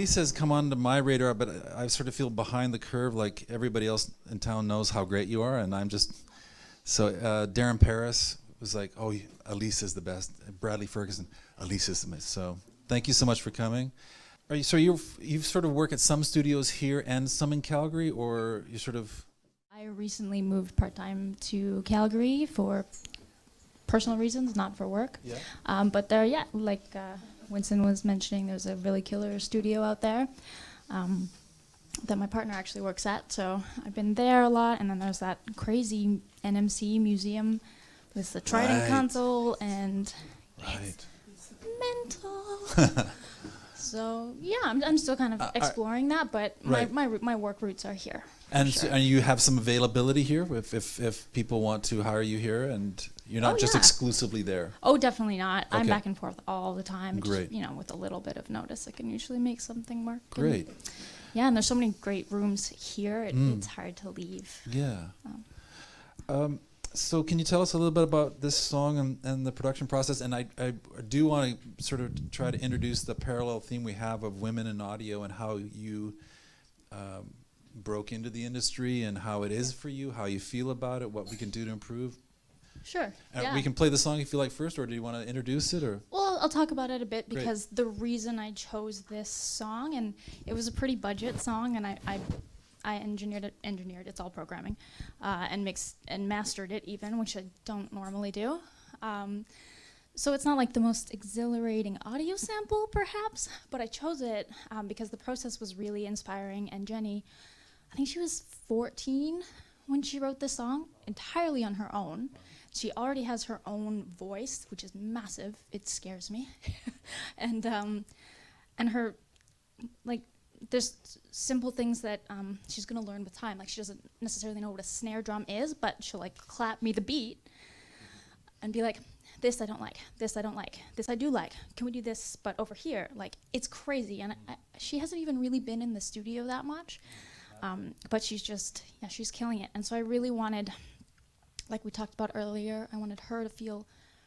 Elisa has come onto my radar, but I sort of feel behind the curve, like everybody else in town knows how great you are, and I'm just... So Darren Paris was like, oh, Elisa's the best. Bradley Ferguson, Elisa's the best. So thank you so much for coming. You've sort of work at some studios here and some in Calgary, or you sort of... I recently moved part-time to Calgary for personal reasons, not for work. Yeah. But there, yeah, like Winston was mentioning, there's a really killer studio out there that my partner actually works at. So I've been there a lot. And then there's that crazy NMC museum with the Trident console, and it's mental. So yeah, I'm still kind of exploring that, but my work roots are here. And sure. And you have some availability here if people want to hire you here, and you're not just exclusively there. Oh, definitely not. Okay. I'm back and forth all the time. Great. Just, with a little bit of notice, I can usually make something work. Great. And there's so many great rooms here. It's hard to leave. Yeah. So can you tell us a little bit about this song and the production process? And I do want to sort of try to introduce the parallel theme we have of women in audio and how you broke into the industry and how it is for you, how you feel about it, what we can do to improve. Sure. We can play the song if you like first, or do you want to introduce it? Or? Well, I'll talk about it a bit because the reason I chose this song, and it was a pretty budget song, and I engineered it, it's all programming, and mixed and mastered it even, which I don't normally do. So it's not like the most exhilarating audio sample, perhaps, but I chose it because the process was really inspiring, and Jennie, I think she was 14 when she wrote this song, entirely on her own. She already has her own voice, which is massive. It scares me. and her, like, there's simple things that she's gonna learn with time. Like, she doesn't necessarily know what a snare drum is, but she'll like clap me the beat and be like, this I don't like, this I don't like, this I do like. Can we do this, but over here? Like, it's crazy. And she hasn't even really been in the studio that much, but she's just, she's killing it. And so I really wanted, like we talked about earlier, I wanted her to feel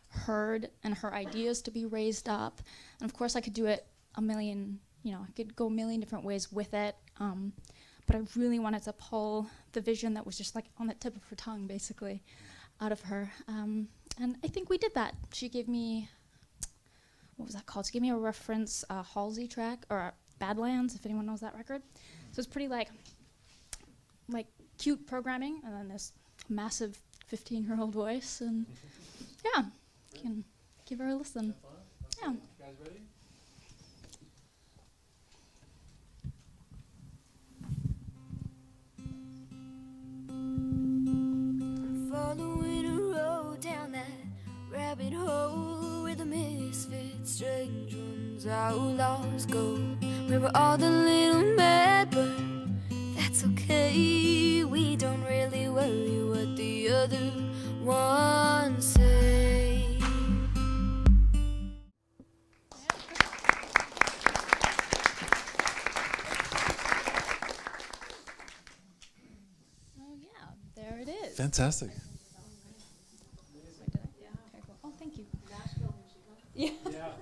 heard and her ideas to be raised up. And of course I could do it a million, I could go a million different ways with it. But I really wanted to pull the vision that was just like on the tip of her tongue, basically, out of her. And I think we did that. She gave me, what was that called? She gave me a reference Halsey track, or Badlands, if anyone knows that record. So it's pretty like cute programming, and then this massive 15-year-old voice, and yeah, you can give her a listen. Yeah. You guys ready? Following a road down that rabbit hole where the misfits, strange ones, outlaws go. We were all a little mad, but that's okay. We don't really worry what the other ones say. Oh yeah, there it is. Fantastic. Oh, thank you. Yeah.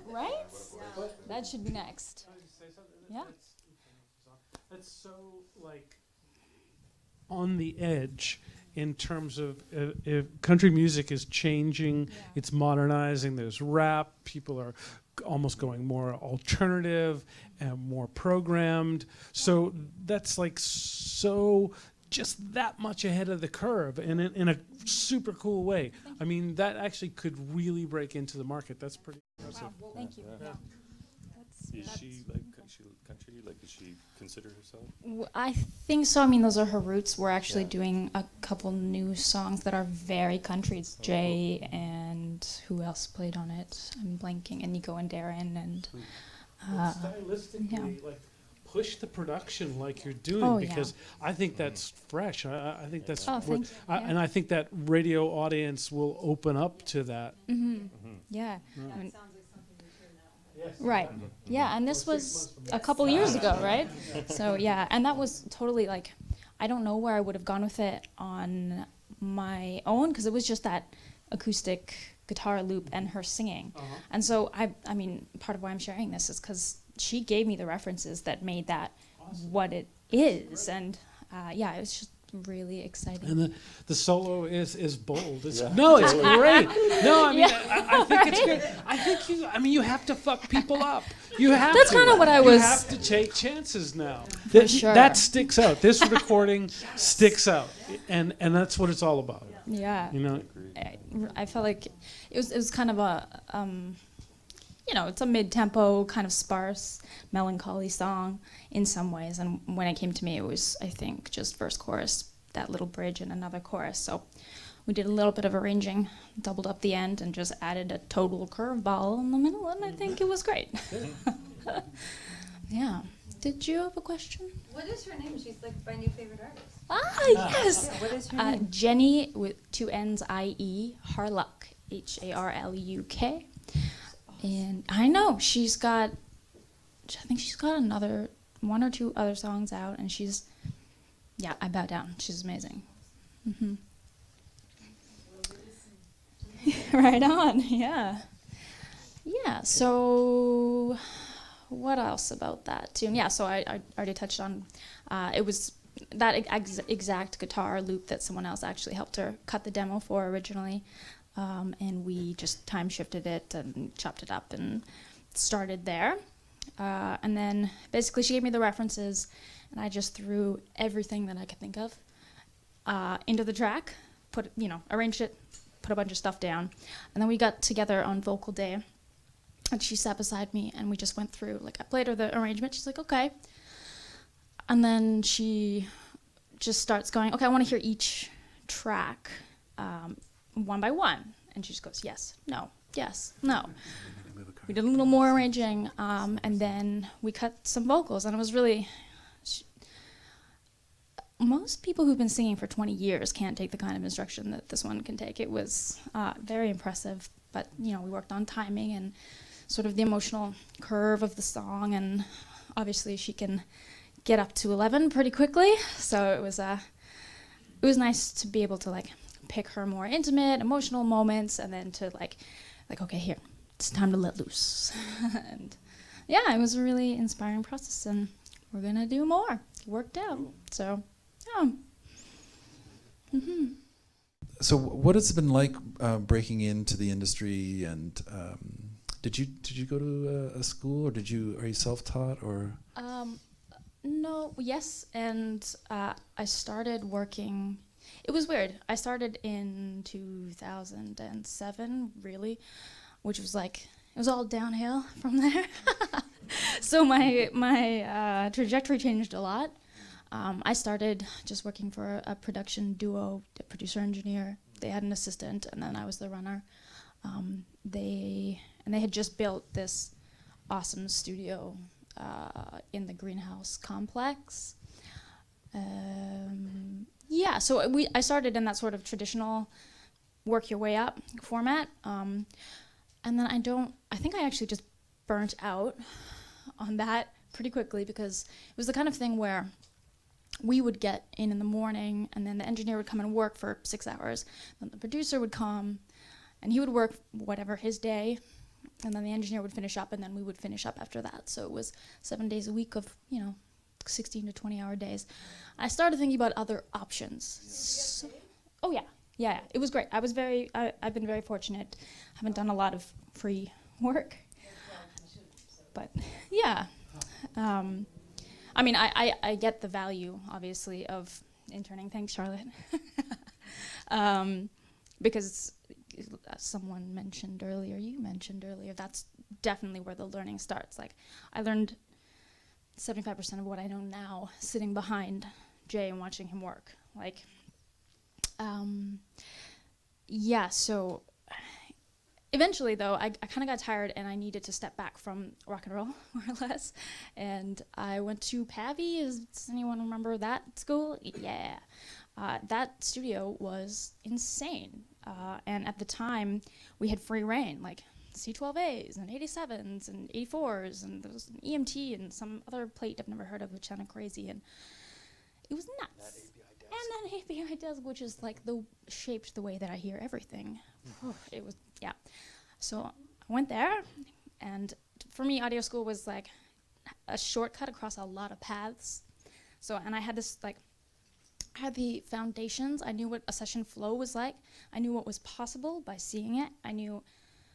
Right? Yeah. That should be next. Can I just say something? Yeah. That's so like on the edge in terms of if country music is changing, it's modernizing. There's rap. People are almost going more alternative and more programmed. So that's like so just that much ahead of the curve, and in a super cool way. I mean, that actually could really break into the market. That's pretty impressive. Wow. Thank you. Yeah. Is she like country? Like, does she consider herself? I think so. I mean, those are her roots. We're actually doing a couple new songs that are very country. It's Jay and who else played on it? I'm blanking. And Nico and Darren and. Stylistically, like push the production like you're doing, because I think that's fresh. I think that's and I think that radio audience will open up to that. Yeah. I mean, Yes. right. Yeah, and this was a couple years ago, right? So yeah, and that was totally like, I don't know where I would have gone with it on my own, because it was just that acoustic guitar loop and her singing. And so I mean, part of why I'm sharing this is because she gave me the references that made that what it is, and yeah, it was just really exciting. And the solo is bold. It's, Yeah. No, it's great. No, I mean, Yeah. I think it's good. I think you have to fuck people up. You have That's to. kinda what I You was- have to take chances now. For sure. That sticks out. This recording sticks out, and that's what it's all about. Yeah. You know, I felt like it was kind of a it's a mid-tempo, kind of sparse, melancholy song in some ways. And when it came to me, it was, I think, just verse, chorus, that little bridge, and another chorus. So we did a little bit of arranging, doubled up the end, and just added a total curveball in the middle, and I think it was great. Yeah. Did you have a question? What is her name? She's like my new favorite artist. Yes. Yeah, what is her name? Jennie with 2 N's, I-E, Harluk, Harluk. And I know I think she's got another 1 or 2 other songs out, and I bow down. She's amazing. Hmm. Right on, yeah. Yeah, so what else about that tune? Yeah, so I already touched on, it was that exact guitar loop that someone else actually helped her cut the demo for originally. And we just time shifted it and chopped it up and started there. And then basically she gave me the references, and I just threw everything that I could think of into the track, arranged it, put a bunch of stuff down. And then we got together on vocal day, and she sat beside me, and we just went through, I played her the arrangement. She's like, okay. And then she just starts going, okay, I want to hear each track. One by one, and she just goes, yes, no, yes, no. We did a little more arranging, and then we cut some vocals, and it was really, most people who've been singing for 20 years can't take the kind of instruction that this one can take. It was very impressive, but we worked on timing and sort of the emotional curve of the song, and obviously she can get up to 11 pretty quickly, so it was nice to be able to pick her more intimate, emotional moments, and then to okay, here, it's time to let loose. And yeah, it was a really inspiring process, and we're gonna do more. It worked out. So, yeah. Mm-hmm. So what has it been like breaking into the industry, and did you go to a school, or are you self-taught, or? No, yes, and I started working. It was weird. I started in 2007, really, which was it was all downhill from there. So my trajectory changed a lot. I started just working for a production duo, a producer engineer. They had an assistant, and then I was the runner. They had just built this awesome studio in the greenhouse complex. Yeah, so I started in that sort of traditional work your way up format, and then I think I actually just burnt out on that pretty quickly, because it was the kind of thing where we would get in the morning, and then the engineer would come and work for 6 hours, then the producer would come, and he would work whatever his day, and then the engineer would finish up, and then we would finish up after that. So it was 7 days a week of 16 to 20 hour days. I started thinking about other options. Oh yeah, it was great. I've been very fortunate. Haven't done a lot of free work, but yeah. I mean, I get the value, obviously, of interning. Thanks, Charlotte. Because you mentioned earlier, that's definitely where the learning starts. I learned 75% of what I know now sitting behind Jay and watching him work. Yeah, so eventually, though, I kind of got tired, and I needed to step back from rock and roll, more or less. And I went to PAVI. Does anyone remember that school? Yeah. That studio was insane. And at the time, we had free reign, C12As and 87s and 84s, and there was an EMT and some other plate I've never heard of, which sounded crazy. And it was nuts. And that API desk, which is shaped the way that I hear everything. It was, yeah. So I went there, and for me, audio school was a shortcut across a lot of paths. So, and I had this like, I had the foundations. I knew what a session flow was like. I knew what was possible by seeing it. I knew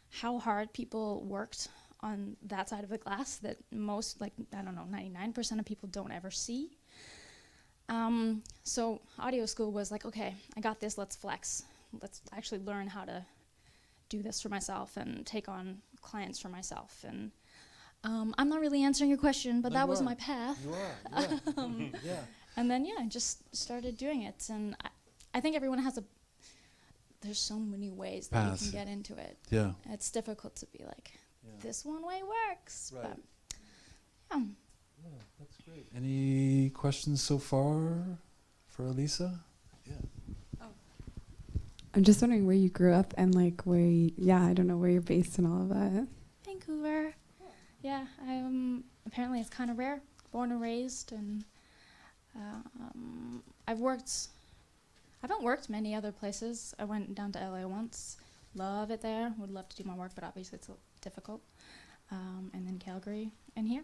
how hard people worked on that side of the glass that most, like, I don't know, 99% of people don't ever see. So audio school was like, okay, I got this, let's flex. Let's actually learn how to do this for myself and take on clients for myself. And I'm not really answering your question, but No, that you was are. my path. You are, yeah. Yeah. And then, yeah, I just started doing it. And I think everyone has there's so many ways that Paths. you can get into it. Yeah. It's difficult to be like, Yeah. this one way works. Right. But, yeah. Yeah, that's great. Any questions so far for Elisa? Yeah. I'm just wondering where you grew up and like where you, I don't know where you're based and all of that. Vancouver. Yeah, apparently it's kind of rare. Born and raised, and I haven't worked many other places. I went down to LA once. Love it there. Would love to do my work, but obviously it's difficult. And then Calgary and here.